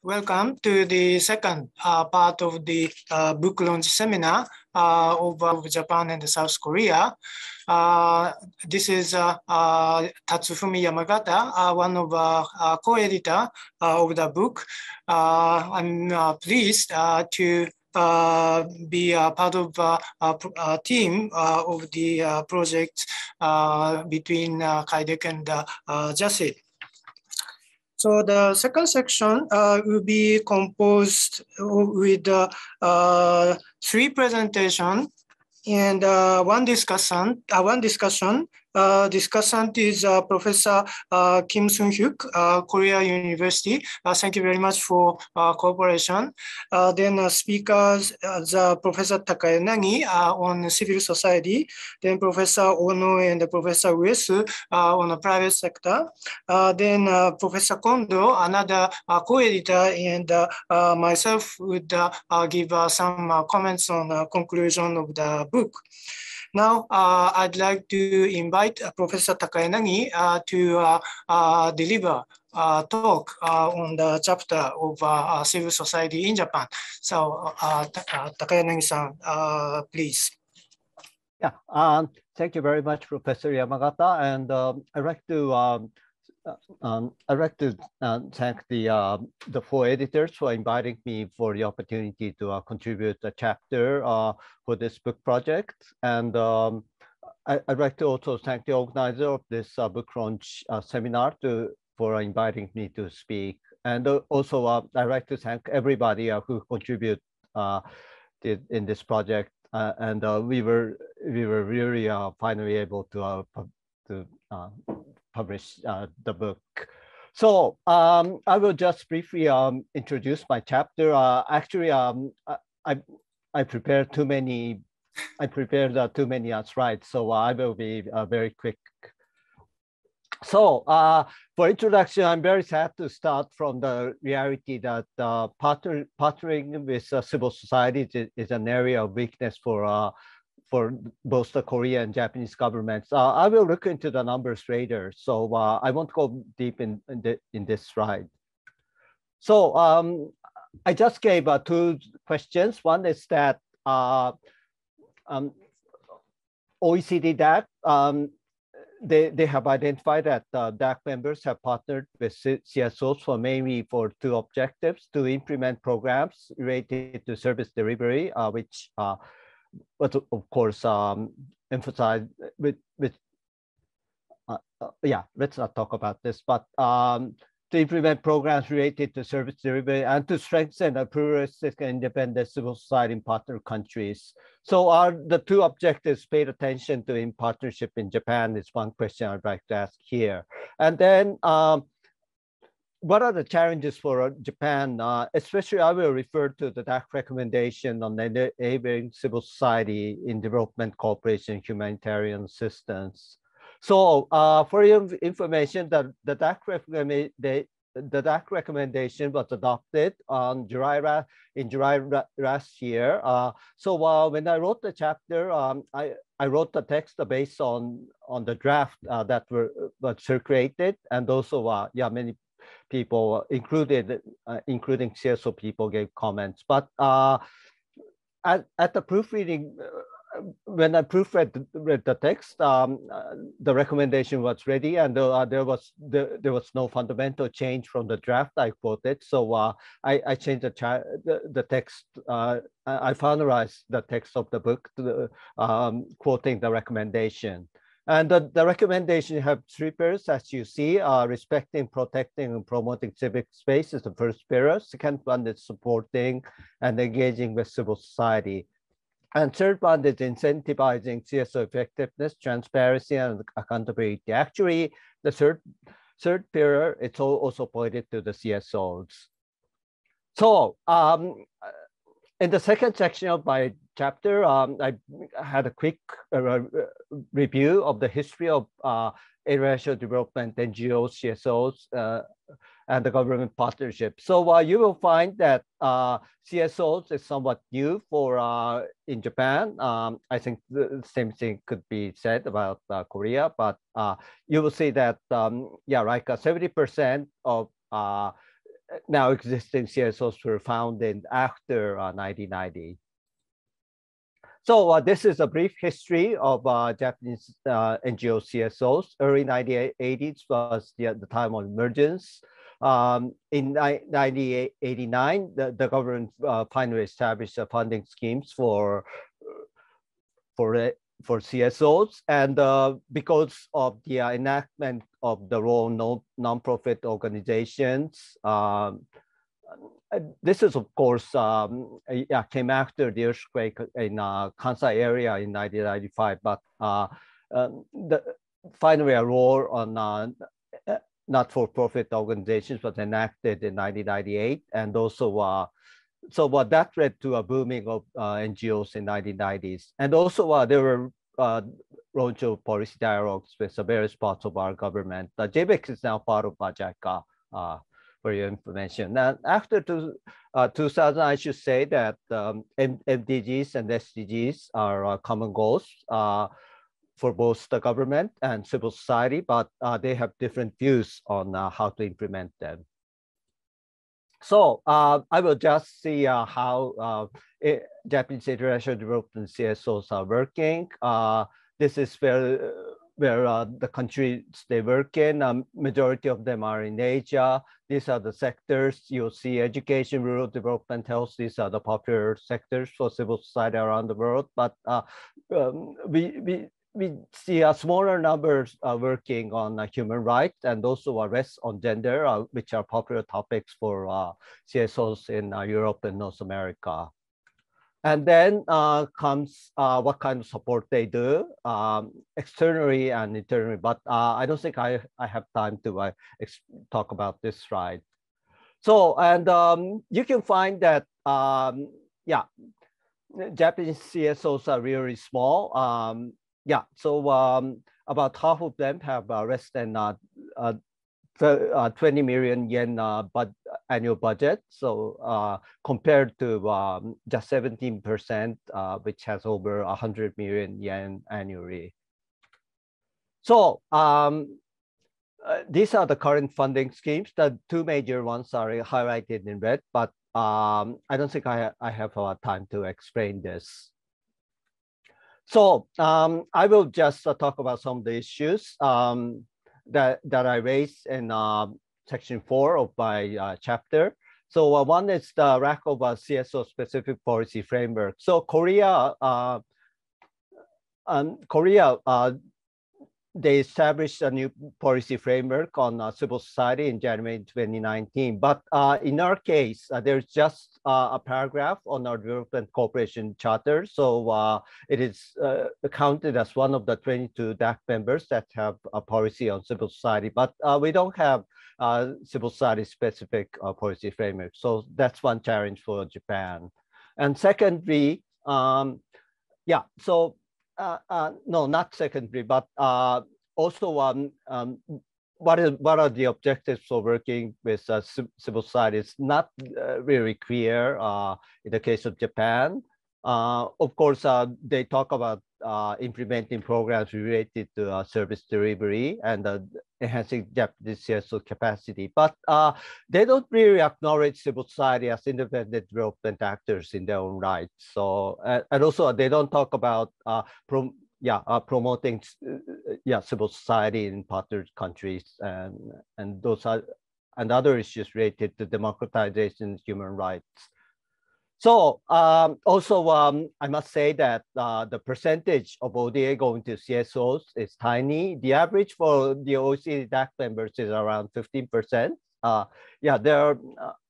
Welcome to the second part of the book launch seminar of Japan and South Korea. This is Tatsufumi Yamagata, one of co-editor of the book. I'm pleased to be a part of a team of the project between KAIDEC and JASID. So the second section will be composed with three presentations and one discussion. Discussant is Professor Kim Sun-hyuk, Korea University. Thank you very much for cooperation. Then speakers, Professor Takayanagi on civil society, then Professor Ono and Professor Uesu on the private sector. Then Professor Kondo, another co-editor, and myself would give some comments on the conclusion of the book. Now, I'd like to invite Professor Takayanagi to deliver a talk on the chapter of civil society in Japan. So, Takayanagi-san, please. Yeah, thank you very much, Professor Yamagata. And I'd like to thank the four editors for inviting me for the opportunity to contribute a chapter for this book project. And I'd like to also thank the organizer of this book launch seminar for inviting me to speak. And also I'd like to thank everybody who contributed in this project. And we were really finally able to publish the book. So I will just briefly introduce my chapter. Actually, I prepared too many slides, so I will be very quick. So for introduction, I'm very sad to start from the reality that partnering with civil society is an area of weakness for both the Korean and Japanese governments. I will look into the numbers later, so I won't go deep in this slide. So I just gave two questions. One is that OECD DAC, they have identified that DAC members have partnered with CSOs mainly for two objectives: to implement programs related to service delivery, which but of course, emphasize yeah, let's not talk about this, but to implement programs related to service delivery and to strengthen a pluralistic and independent civil society in partner countries. So are the two objectives paid attention to in partnership in Japan is one question I'd like to ask here. And then what are the challenges for Japan? Especially, I will refer to the DAC recommendation on enabling civil society in development cooperation and humanitarian assistance. So for your information, the DAC recommendation was adopted on July last year. So when I wrote the chapter, I wrote the text based on the draft that was circulated, and also yeah, many people, including CSO people, gave comments. But at the proofreading, when I proofread the text, the recommendation was ready, and there was no fundamental change from the draft I quoted. So I changed the text. I finalized the text of the book, quoting the recommendation. And the recommendation have three pillars, as you see: respecting, protecting, and promoting civic space is the first pillar. Second one is supporting and engaging with civil society. And third one is incentivizing CSO effectiveness, transparency, and accountability. Actually, the third pillar, it's also pointed to the CSOs. So in the second section of my chapter, I had a quick review of the history of international development, NGOs, CSOs, and the government partnership. So you will find that CSOs is somewhat new for in Japan. I think the same thing could be said about Korea, but you will see that yeah, like 70% of now existing CSOs were founded after 1990. So this is a brief history of Japanese NGO CSOs. Early 1980s was the time of emergence. In 1989, the government finally established funding schemes for CSOs, and because of the enactment of the law on non-profit organizations, this is, of course, came after the earthquake in Kansai area in 1995, but finally a law on not-for-profit organizations was enacted in 1998, and also so that led to a booming of NGOs in 1990s. And also there were launch of policy dialogues with various parts of our government. JBEX is now part of JICA, for your information. And after 2000, I should say that MDGs and SDGs are common goals for both the government and civil society, but they have different views on how to implement them. So I will just see how Japanese international development CSOs are working. This is where the countries they work in. Majority of them are in Asia. These are the sectors. You'll see education, rural development, health. These are the popular sectors for civil society around the world. But we see smaller numbers working on human rights, and also less on gender, which are popular topics for CSOs in Europe and North America. And then comes what kind of support they do externally and internally. But I don't think I have time to talk about this slide. So, and you can find that, Japanese CSOs are really small. So about half of them have less than 20 million yen annual budget. So compared to just 17%, which has over 100 million yen annually. So these are the current funding schemes. The two major ones are highlighted in red, but I don't think I have time to explain this. So I will just talk about some of the issues that I raised in section 4 of my chapter. So one is the lack of a CSO-specific policy framework. So Korea, they established a new policy framework on civil society in January 2019. But in our case, there's just a paragraph on our development cooperation charter. So it is counted as one of the 22 DAC members that have a policy on civil society. But we don't have civil society specific policy framework. So that's one challenge for Japan. And secondly, no, not secondary, but also what are the objectives for working with civil society? It's not really clear in the case of Japan. Of course, they talk about implementing programs related to service delivery and enhancing Japanese CSO capacity, but they don't really acknowledge civil society as independent development actors in their own right. So, and also they don't talk about promoting civil society in partner countries and those are and other issues related to democratization, human rights. So also, I must say that the percentage of ODA going to CSOs is tiny. The average for the OECD DAC members is around 15%. There are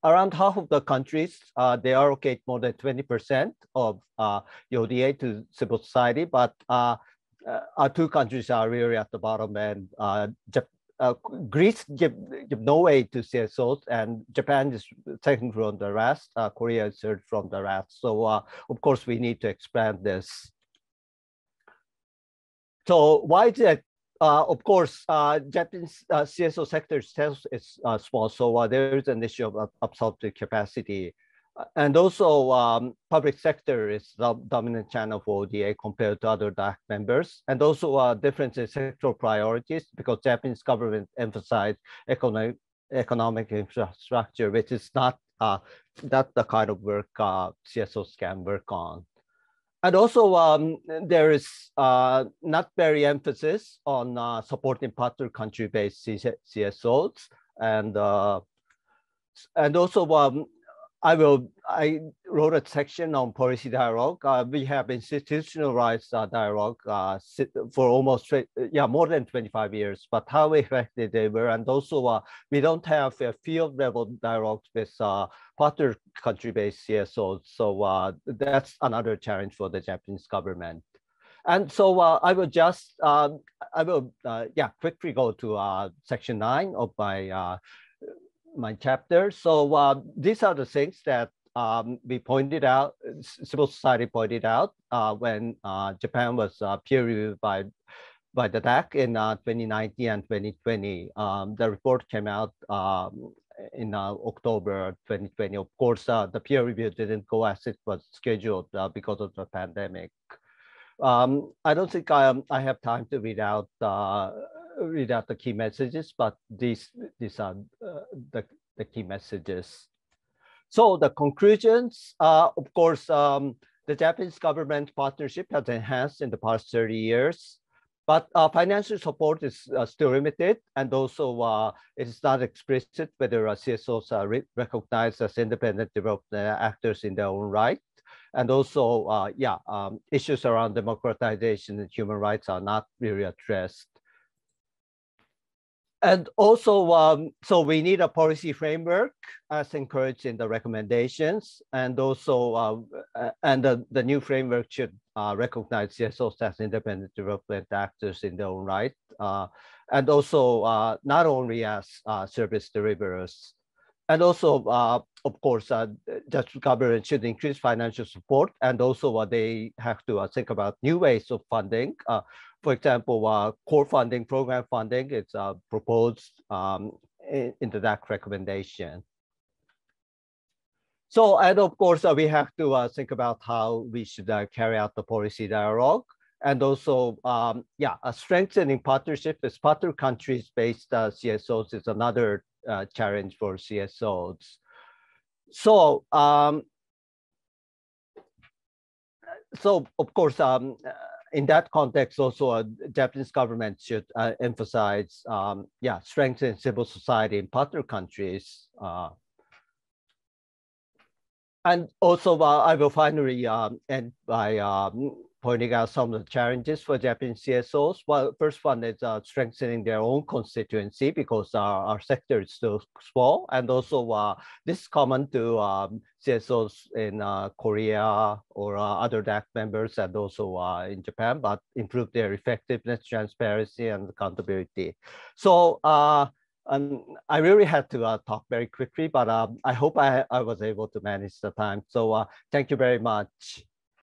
around half of the countries, they allocate more than 20% of the ODA to civil society, but our two countries are really at the bottom, and Greece give no way to CSOs, and Japan is second from the rest. Korea is third from the rest. So of course we need to expand this. So why is it? Of course, Japanese CSO sector itself is small, so there is an issue of absorptive capacity. And also, public sector is the dominant channel for ODA compared to other DAC members. And also difference in sectoral priorities, because Japanese government emphasized economic economic infrastructure, which is not the kind of work CSOs can work on. And also, there is not very emphasis on supporting partner country-based CSOs, and also I wrote a section on policy dialogue. We have institutionalized dialogue for almost more than 25 years, but how effective they were, and also we don't have a field level dialogue with partner country-based CSOs. So that's another challenge for the Japanese government. And so I will just quickly go to section 9 of my chapter. So these are the things that we pointed out, civil society pointed out when Japan was peer reviewed by the DAC in 2019 and 2020. The report came out in October 2020. Of course, the peer review didn't go as it was scheduled because of the pandemic. I don't think I have time to read out the key messages, but these are the key messages. So the conclusions, of course, the Japanese government partnership has enhanced in the past 30 years, but financial support is still limited, and also it is not explicit whether CSOs are recognized as independent development actors in their own right. And also, issues around democratization and human rights are not really addressed. And also, so we need a policy framework as encouraged in the recommendations, and also, the new framework should recognize CSOs as independent development actors in their own right, and also not only as service deliverers. And also, of course, the government should increase financial support, and also they have to think about new ways of funding. For example, core funding, program funding, it's proposed in the DAC recommendation. So, and of course, we have to think about how we should carry out the policy dialogue. And also, strengthening partnership with partner countries-based CSOs is another challenge for CSOs. So, of course, in that context, also Japanese government should emphasize, strengthen civil society in partner countries. And also, I will finally end by pointing out some of the challenges for Japanese CSOs. Well, first one is strengthening their own constituency, because our sector is still small. And also this is common to CSOs in Korea or other DAC members, and also in Japan, but improve their effectiveness, transparency, and accountability. So I really had to talk very quickly, but I hope I was able to manage the time. So thank you very much.